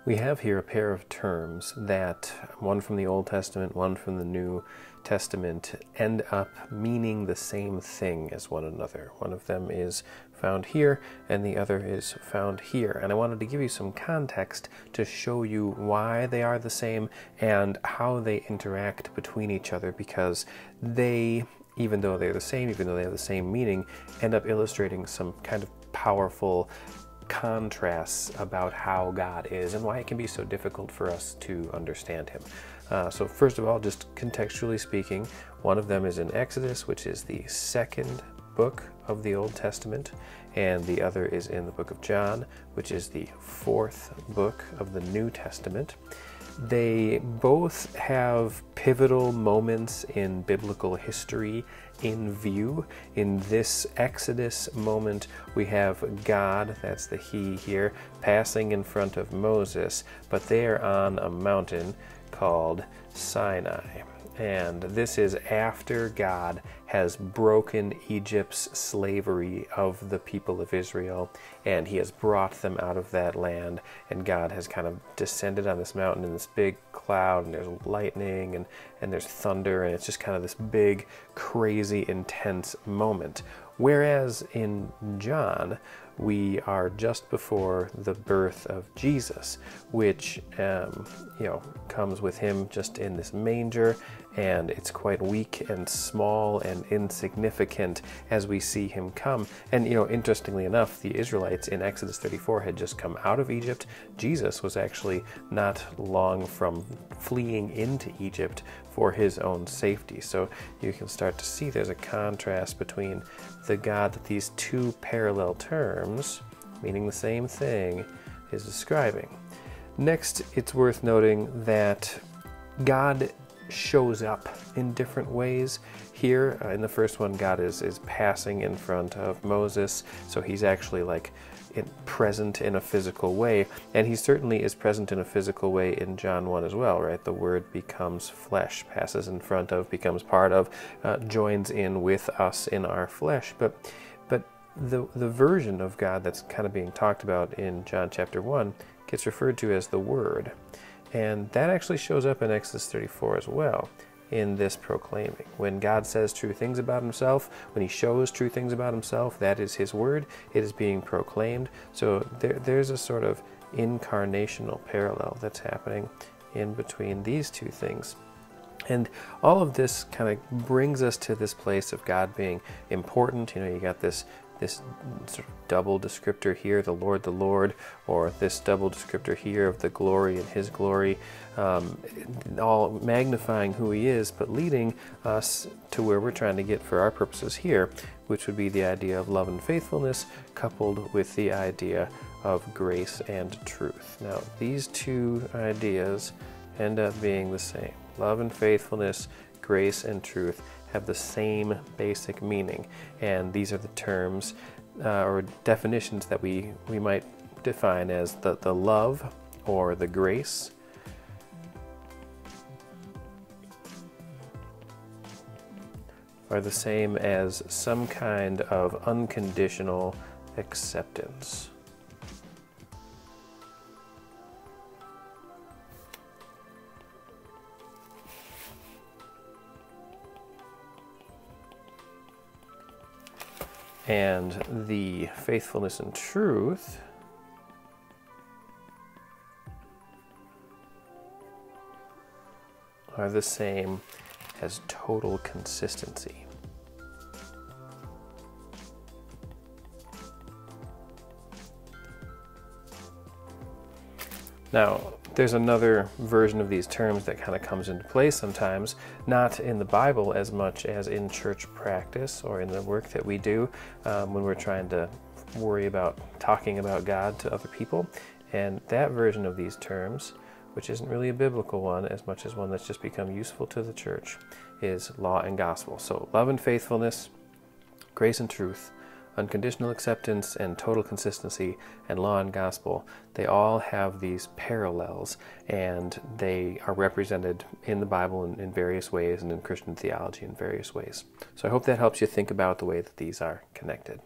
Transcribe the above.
We have here a pair of terms that, one from the Old Testament, one from the New Testament, end up meaning the same thing as one another. One of them is found here, and the other is found here. And I wanted to give you some context to show you why they are the same and how they interact between each other, because they, even though they're the same, even though they have the same meaning, end up illustrating some kind of powerful contrasts about how God is and why it can be so difficult for us to understand him. So first of all, just contextually speaking, one of them is in Exodus, which is the second book of the Old Testament, and the other is in the book of John, which is the fourth book of the New Testament. They both have pivotal moments in biblical history in view. In this Exodus moment, we have God, that's the he here, passing in front of Moses, but they're on a mountain called Sinai. And this is after God has broken Egypt's slavery of the people of Israel, and he has brought them out of that land, and God has kind of descended on this mountain in this big cloud, and there's lightning, and there's thunder, and it's just kind of this big, crazy, intense moment. Whereas in John, we are just before the birth of Jesus, which comes with him just in this manger, and it's quite weak and small and insignificant as we see him come. And interestingly enough, the Israelites in Exodus 34 had just come out of Egypt. Jesus was actually not long from fleeing into Egypt for his own safety. So you can start to see there's a contrast between the God that these two parallel terms, meaning the same thing, is describing. Next, it's worth noting that God shows up in different ways. Here, in the first one, God is passing in front of Moses, so he's actually present in a physical way, and he certainly is present in a physical way in John 1 as well, right? The Word becomes flesh, passes in front of, becomes part of, joins in with us in our flesh. But the version of God that's kind of being talked about in John chapter 1 gets referred to as the Word. And that actually shows up in Exodus 34 as well, in this proclaiming. When God says true things about himself, when he shows true things about himself, that is his word. It is being proclaimed. So there's a sort of incarnational parallel that's happening in between these two things. And all of this kind of brings us to this place of God being important. You got this sort of double descriptor here, the Lord, or this double descriptor here of the glory and his glory, all magnifying who he is, but leading us to where we're trying to get for our purposes here, which would be the idea of love and faithfulness coupled with the idea of grace and truth. Now, these two ideas end up being the same. Love and faithfulness, grace and truth have the same basic meaning, and these are the terms or definitions that we might define as the love or the grace are the same as some kind of unconditional acceptance. And the faithfulness and truth are the same as total consistency. Now, there's another version of these terms that kind of comes into play sometimes, not in the Bible as much as in church practice or in the work that we do when we're trying to worry about talking about God to other people. And that version of these terms, which isn't really a biblical one as much as one that's just become useful to the church, is law and gospel. So love and faithfulness, grace and truth, unconditional acceptance and total consistency, and law and gospel, they all have these parallels, and they are represented in the Bible in various ways and in Christian theology in various ways. So I hope that helps you think about the way that these are connected.